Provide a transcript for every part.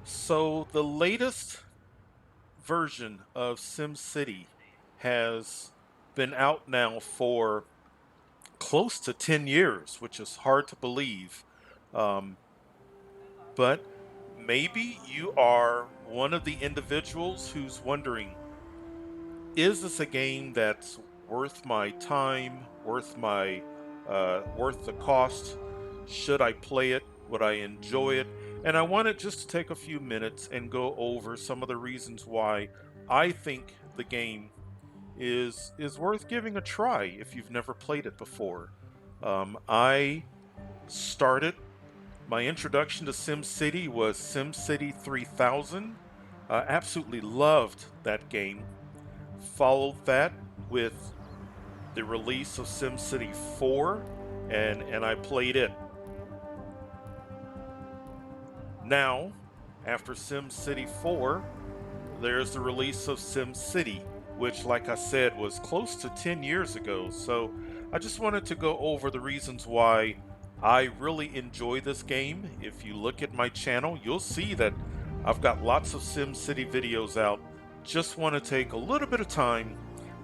So the latest version of SimCity has been out now for close to 10 years, which is hard to believe. Um, but maybe you are one of the individuals who's wondering, is this a game that's worth my time, worth the cost? Should I play it? Would I enjoy it? And I wanted just to take a few minutes and go over some of the reasons why I think the game is worth giving a try if you've never played it before. I started my introduction to SimCity was SimCity 3000. Absolutely loved that game. Followed that with the release of SimCity 4, and I played it. Now, after SimCity 4, there's the release of SimCity, which, like I said, was close to 10 years ago. So I just wanted to go over the reasons why I really enjoy this game. If you look at my channel, you'll see that I've got lots of SimCity videos out. Just want to take a little bit of time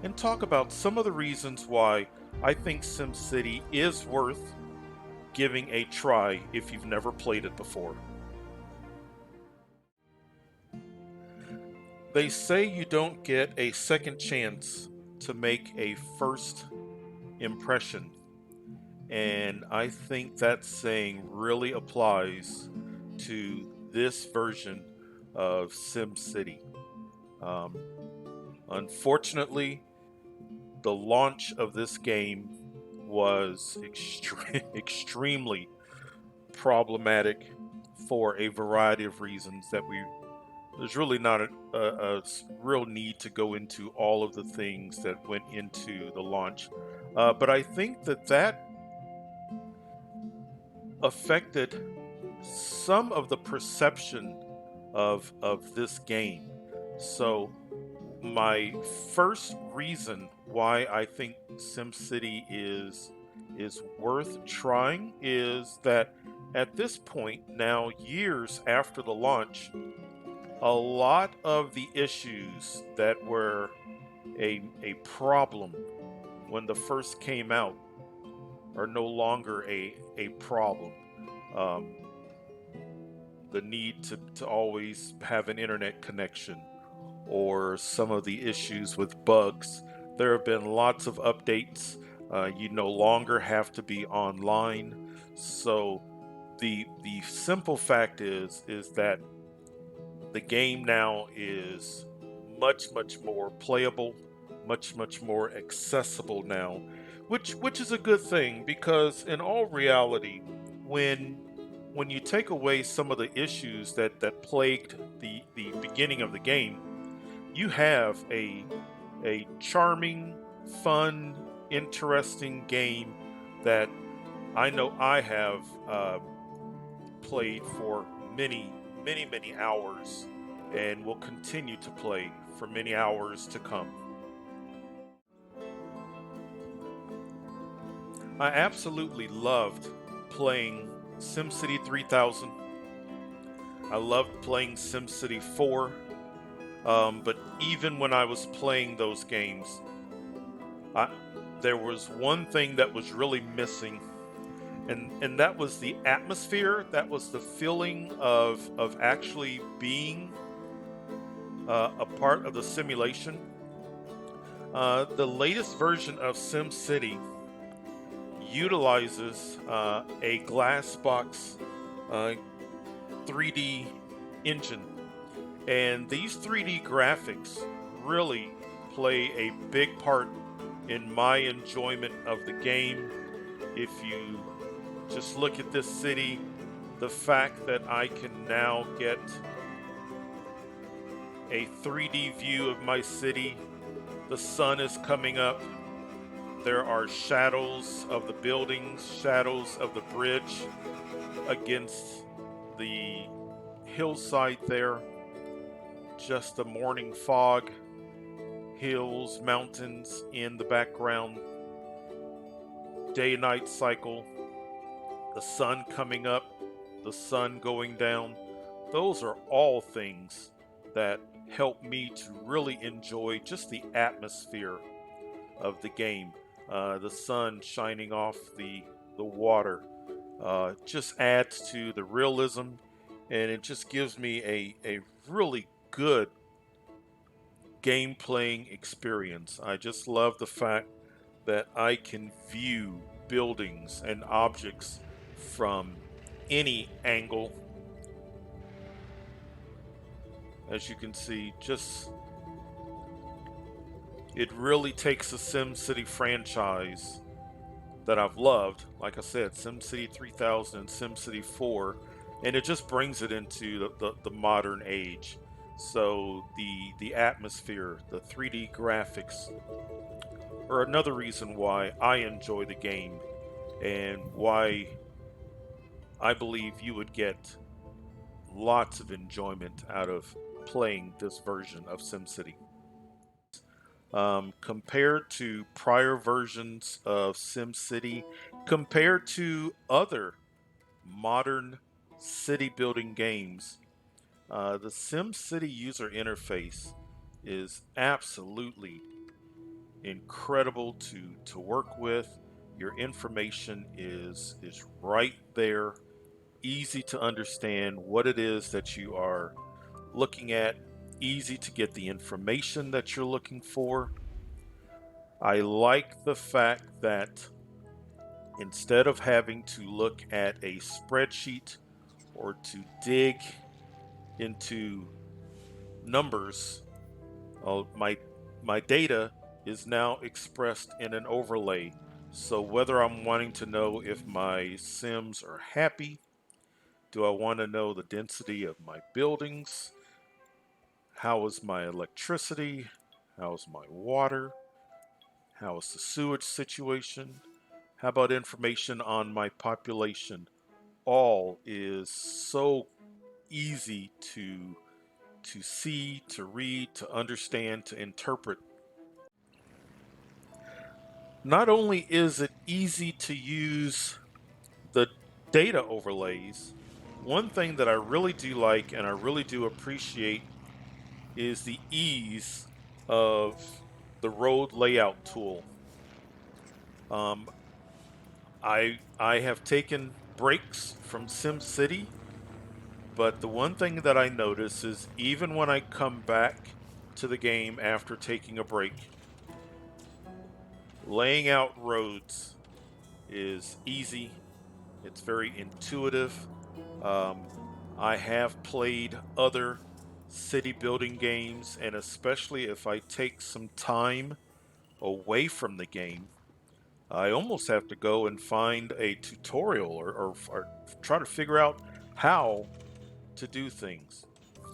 and talk about some of the reasons why I think SimCity is worth giving a try if you've never played it before. They say you don't get a second chance to make a first impression. And I think that saying really applies to this version of SimCity. Unfortunately, the launch of this game was extremely problematic for a variety of reasons that there's really not a real need to go into all of the things that went into the launch. But I think that affected some of the perception of this game. So my first reason why I think SimCity is worth trying is that at this point now, years after the launch, a lot of the issues that were a problem when the first came out are no longer a problem. Um, the need to always have an internet connection or some of the issues with bugs. There have been lots of updates. You no longer have to be online. So the simple fact is that the game now is much more playable, much more accessible now, which is a good thing because in all reality, when you take away some of the issues that plagued the beginning of the game, you have a charming, fun, interesting game that I know I have played for many hours and will continue to play for many hours to come. I absolutely loved playing SimCity 3000. I loved playing SimCity 4. But even when I was playing those games, I, there was one thing that was really missing, and that was the atmosphere. That was the feeling of actually being a part of the simulation. The latest version of SimCity utilizes a glass box uh, 3D engine, and these 3D graphics really play a big part in my enjoyment of the game. If you just look at this city, the fact that I can now get a 3D view of my city, the sun is coming up, there are shadows of the buildings, shadows of the bridge against the hillside there, just the morning fog, hills, mountains in the background, day night cycle, the sun coming up, the sun going down. Those are all things that help me to really enjoy just the atmosphere of the game. The sun shining off the water just adds to the realism, and it just gives me a really good game playing experience. I just love the fact that I can view buildings and objects from any angle. As you can see, just it really takes a SimCity franchise that I've loved, like I said, SimCity 3000 and SimCity 4, and it just brings it into the modern age. So the atmosphere, the 3D graphics are another reason why I enjoy the game and why I believe you would get lots of enjoyment out of playing this version of SimCity. Compared to prior versions of SimCity, compared to other modern city building games, the SimCity user interface is absolutely incredible to work with. Your information is right there, easy to understand what it is that you are looking at, easy to get the information that you're looking for. I like the fact that instead of having to look at a spreadsheet or to dig into numbers, my data is now expressed in an overlay. So whether I'm wanting to know if my Sims are happy, do I want to know the density of my buildings? How is my electricity? How is my water? How is the sewage situation? How about information on my population? All is so easy to see, to read, to understand, to interpret. Not only is it easy to use the data overlays, one thing that I really do like and I really do appreciate is the ease of the road layout tool. Um, I have taken breaks from SimCity, but the one thing that I notice is even when I come back to the game after taking a break, laying out roads is easy. It's very intuitive. Um, I have played other city building games, and especially if I take some time away from the game, I almost have to go and find a tutorial or try to figure out how to do things.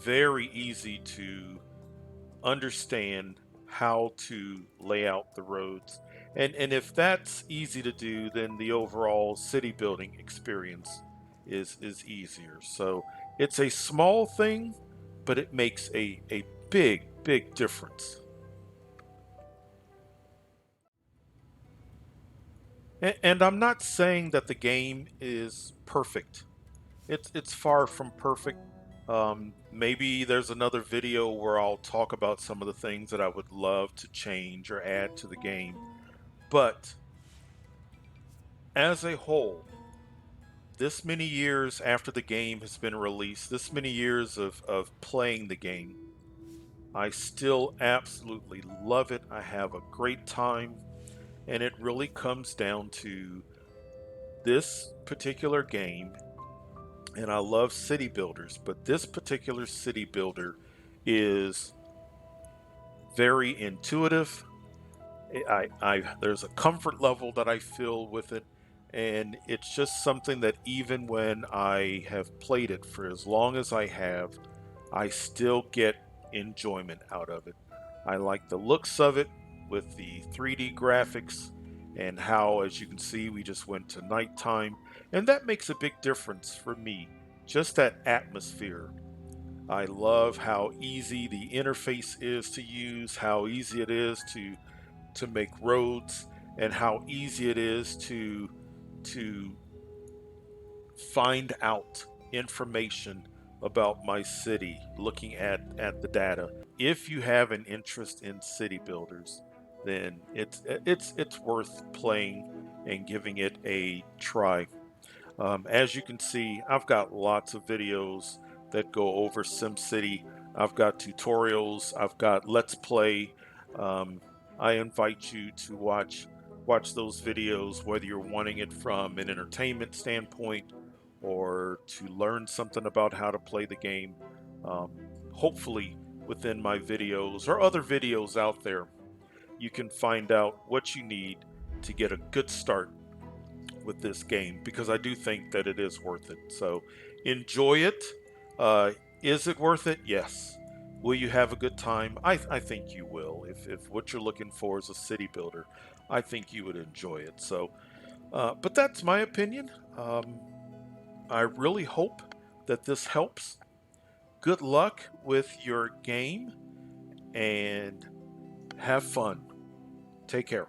Very easy to understand how to lay out the roads. And if that's easy to do, then the overall city building experience is easier. So it's a small thing, but it makes a big difference. And I'm not saying that the game is perfect. It's far from perfect. Maybe there's another video where I'll talk about some of the things that I would love to change or add to the game. But as a whole, this many years after the game has been released, this many years of playing the game, I still absolutely love it. I have a great time, and it really comes down to this particular game. And I love city builders, but this particular city builder is very intuitive. There's a comfort level that I feel with it, and it's just something that even when I have played it for as long as I have, I still get enjoyment out of it. I like the looks of it with the 3D graphics and how, as you can see, we just went to nighttime, and that makes a big difference for me. Just that atmosphere. I love how easy the interface is to use, how easy it is to make roads, and how easy it is to find out information about my city looking at the data. If you have an interest in city builders, then it's worth playing and giving it a try. As you can see, I've got lots of videos that go over SimCity. I've got tutorials. I've got Let's Play. Um, I invite you to watch those videos, whether you're wanting it from an entertainment standpoint or to learn something about how to play the game. Um, Hopefully, within my videos or other videos out there, you can find out what you need to get a good start with this game, because I do think that it is worth it. So enjoy it. Is it worth it? Yes. Will you have a good time? I think you will. If what you're looking for is a city builder, I think you would enjoy it. So, but that's my opinion. I really hope that this helps. Good luck with your game and have fun. Take care.